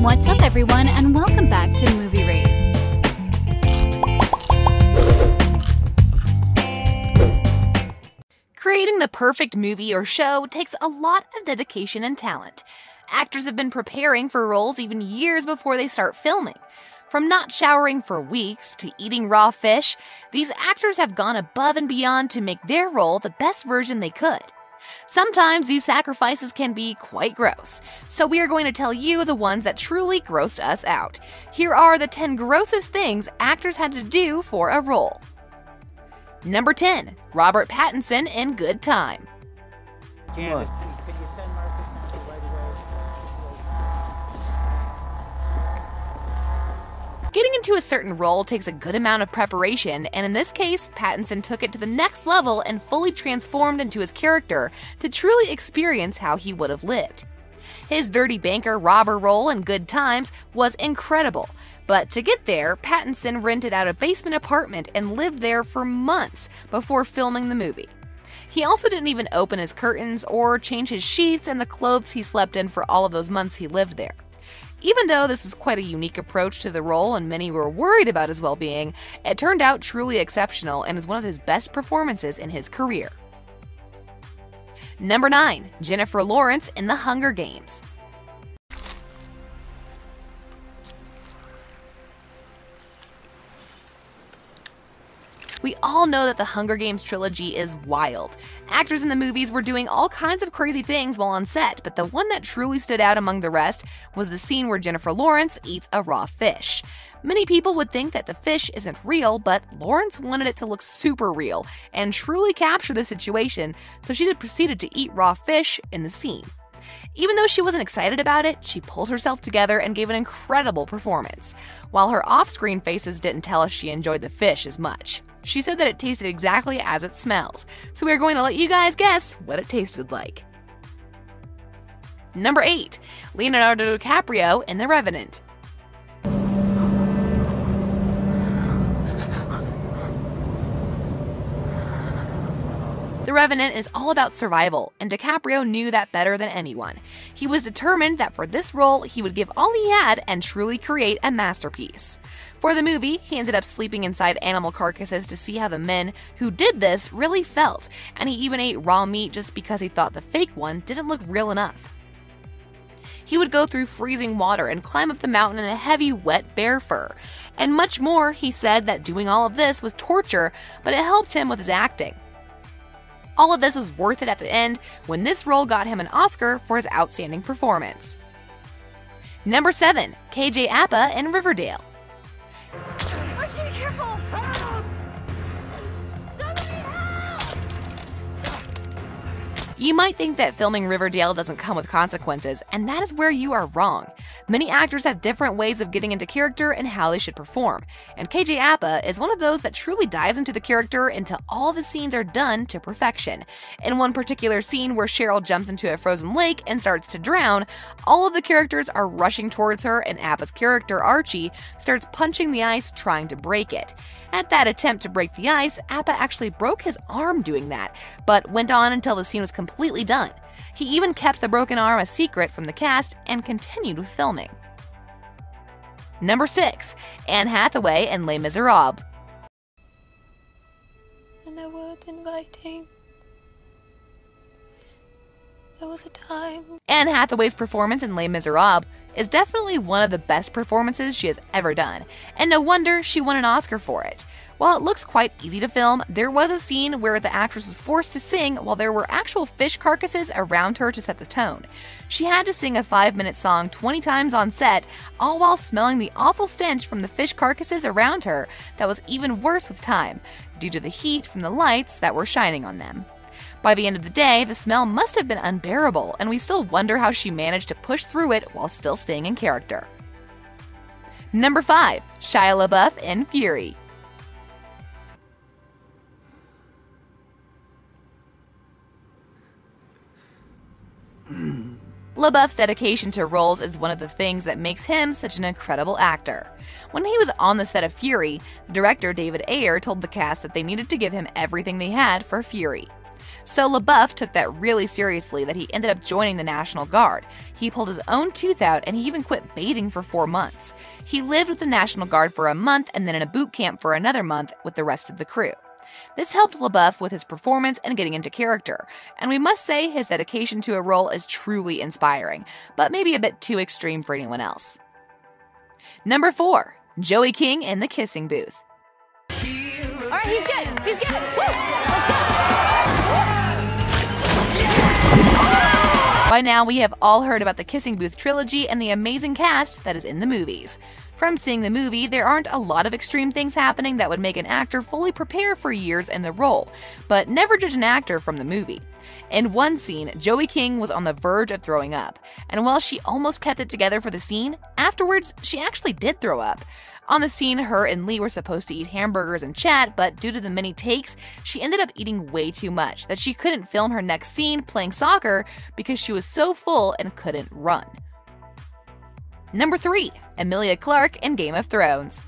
What's up, everyone, and welcome back to Movie Raised. Creating the perfect movie or show takes a lot of dedication and talent. Actors have been preparing for roles even years before they start filming. From not showering for weeks to eating raw fish, these actors have gone above and beyond to make their role the best version they could. Sometimes these sacrifices can be quite gross, so we are going to tell you the ones that truly grossed us out. Here are the 10 grossest things actors had to do for a role. Number 10. Robert Pattinson in Good Time. Come on. Getting into a certain role takes a good amount of preparation, and in this case, Pattinson took it to the next level and fully transformed into his character to truly experience how he would have lived. His dirty banker robber role in Good Times was incredible, but to get there, Pattinson rented out a basement apartment and lived there for months before filming the movie. He also didn't even open his curtains or change his sheets and the clothes he slept in for all of those months he lived there. Even though this was quite a unique approach to the role and many were worried about his well-being, it turned out truly exceptional and is one of his best performances in his career. Number 9. Jennifer Lawrence in The Hunger Games. We all know that the Hunger Games trilogy is wild. Actors in the movies were doing all kinds of crazy things while on set, but the one that truly stood out among the rest was the scene where Jennifer Lawrence eats a raw fish. Many people would think that the fish isn't real, but Lawrence wanted it to look super real and truly capture the situation, so she proceeded to eat raw fish in the scene. Even though she wasn't excited about it, she pulled herself together and gave an incredible performance, while her off-screen faces didn't tell us she enjoyed the fish as much. She said that it tasted exactly as it smells, so we're going to let you guys guess what it tasted like. Number 8. Leonardo DiCaprio in The Revenant. The Revenant is all about survival, and DiCaprio knew that better than anyone. He was determined that for this role, he would give all he had and truly create a masterpiece. For the movie, he ended up sleeping inside animal carcasses to see how the men who did this really felt, and he even ate raw meat just because he thought the fake one didn't look real enough. He would go through freezing water and climb up the mountain in a heavy, wet bear fur. And much more. He said that doing all of this was torture, but it helped him with his acting. All of this was worth it at the end when this role got him an Oscar for his outstanding performance. Number 7. KJ Apa in Riverdale. Archie, be careful! Help! Somebody help! You might think that filming Riverdale doesn't come with consequences, and that is where you are wrong. Many actors have different ways of getting into character and how they should perform, and KJ Apa is one of those that truly dives into the character until all the scenes are done to perfection. In one particular scene where Cheryl jumps into a frozen lake and starts to drown, all of the characters are rushing towards her, and Apa's character, Archie, starts punching the ice trying to break it. At that attempt to break the ice, Apa actually broke his arm doing that, but went on until the scene was completely done. He even kept the broken arm a secret from the cast and continued with filming. Number 6. Anne Hathaway in Les Miserables. And they weren't inviting. There was a time. Anne Hathaway's performance in Les Miserables is definitely one of the best performances she has ever done, and no wonder she won an Oscar for it. While it looks quite easy to film, there was a scene where the actress was forced to sing while there were actual fish carcasses around her to set the tone. She had to sing a 5-minute song 20 times on set, all while smelling the awful stench from the fish carcasses around her that was even worse with time, due to the heat from the lights that were shining on them. By the end of the day, the smell must have been unbearable, and we still wonder how she managed to push through it while still staying in character. Number 5. Shia LaBeouf in Fury. LaBeouf's dedication to roles is one of the things that makes him such an incredible actor. When he was on the set of Fury, the director David Ayer told the cast that they needed to give him everything they had for Fury. So LaBeouf took that really seriously that he ended up joining the National Guard. He pulled his own tooth out and he even quit bathing for 4 months. He lived with the National Guard for a month and then in a boot camp for another month with the rest of the crew. This helped LaBeouf with his performance and getting into character, and we must say his dedication to a role is truly inspiring, but maybe a bit too extreme for anyone else. Number 4. Joey King in The Kissing Booth. All right, he's good. He's good. Woo! By now, we have all heard about the Kissing Booth trilogy and the amazing cast that is in the movies. From seeing the movie, there aren't a lot of extreme things happening that would make an actor fully prepare for years in the role, but never judge an actor from the movie. In one scene, Joey King was on the verge of throwing up, and while she almost kept it together for the scene, afterwards, she actually did throw up. On the scene, her and Lee were supposed to eat hamburgers and chat, but due to the many takes, she ended up eating way too much that she couldn't film her next scene playing soccer because she was so full and couldn't run. Number 3. Emilia Clarke in Game of Thrones.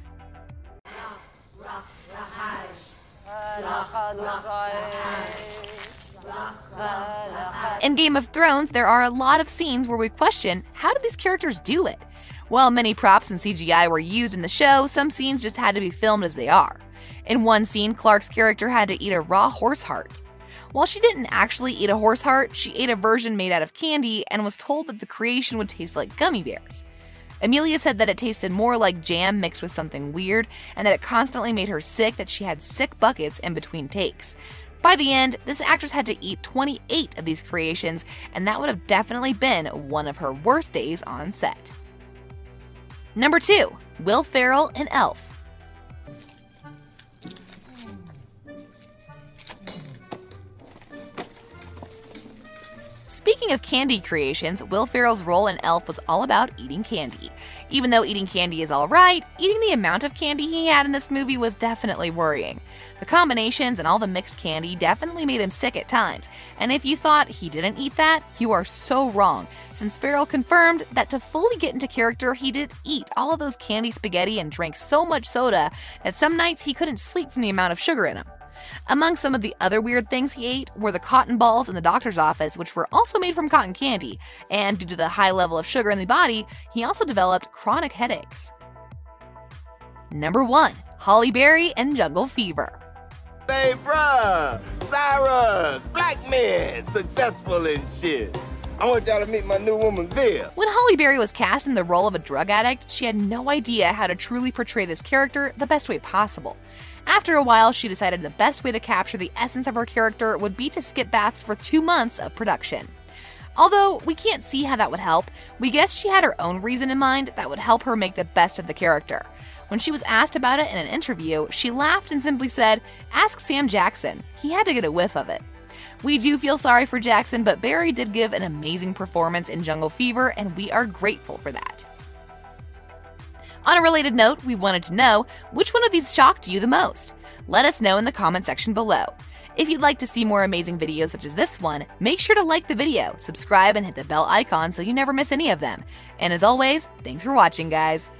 In Game of Thrones, there are a lot of scenes where we question, how do these characters do it? While many props and CGI were used in the show, some scenes just had to be filmed as they are. In one scene, Clarke's character had to eat a raw horse heart. While she didn't actually eat a horse heart, she ate a version made out of candy and was told that the creation would taste like gummy bears. Emilia said that it tasted more like jam mixed with something weird, and that it constantly made her sick that she had sick buckets in between takes. By the end, this actress had to eat 28 of these creations, and that would have definitely been one of her worst days on set. Number 2. Will Ferrell in Elf. Speaking of candy creations, Will Ferrell's role in Elf was all about eating candy. Even though eating candy is alright, eating the amount of candy he had in this movie was definitely worrying. The combinations and all the mixed candy definitely made him sick at times, and if you thought he didn't eat that, you are so wrong, since Ferrell confirmed that to fully get into character, he did eat all of those candy spaghetti and drank so much soda that some nights he couldn't sleep from the amount of sugar in him. Among some of the other weird things he ate were the cotton balls in the doctor's office, which were also made from cotton candy, and due to the high level of sugar in the body, he also developed chronic headaches. Number 1. Halle Berry in Jungle Fever. Hey, bruh, Cyrus, black men, successful and shit. I want y'all to meet my new woman, Viv. When Halle Berry was cast in the role of a drug addict, she had no idea how to truly portray this character the best way possible. After a while, she decided the best way to capture the essence of her character would be to skip baths for 2 months of production. Although we can't see how that would help, we guess she had her own reason in mind that would help her make the best of the character. When she was asked about it in an interview, she laughed and simply said, "Ask Sam Jackson. He had to get a whiff of it." We do feel sorry for Jackson, but Berry did give an amazing performance in Jungle Fever, and we are grateful for that. On a related note, we wanted to know, which one of these shocked you the most? Let us know in the comment section below. If you'd like to see more amazing videos such as this one, make sure to like the video, subscribe, and hit the bell icon so you never miss any of them. And as always, thanks for watching, guys.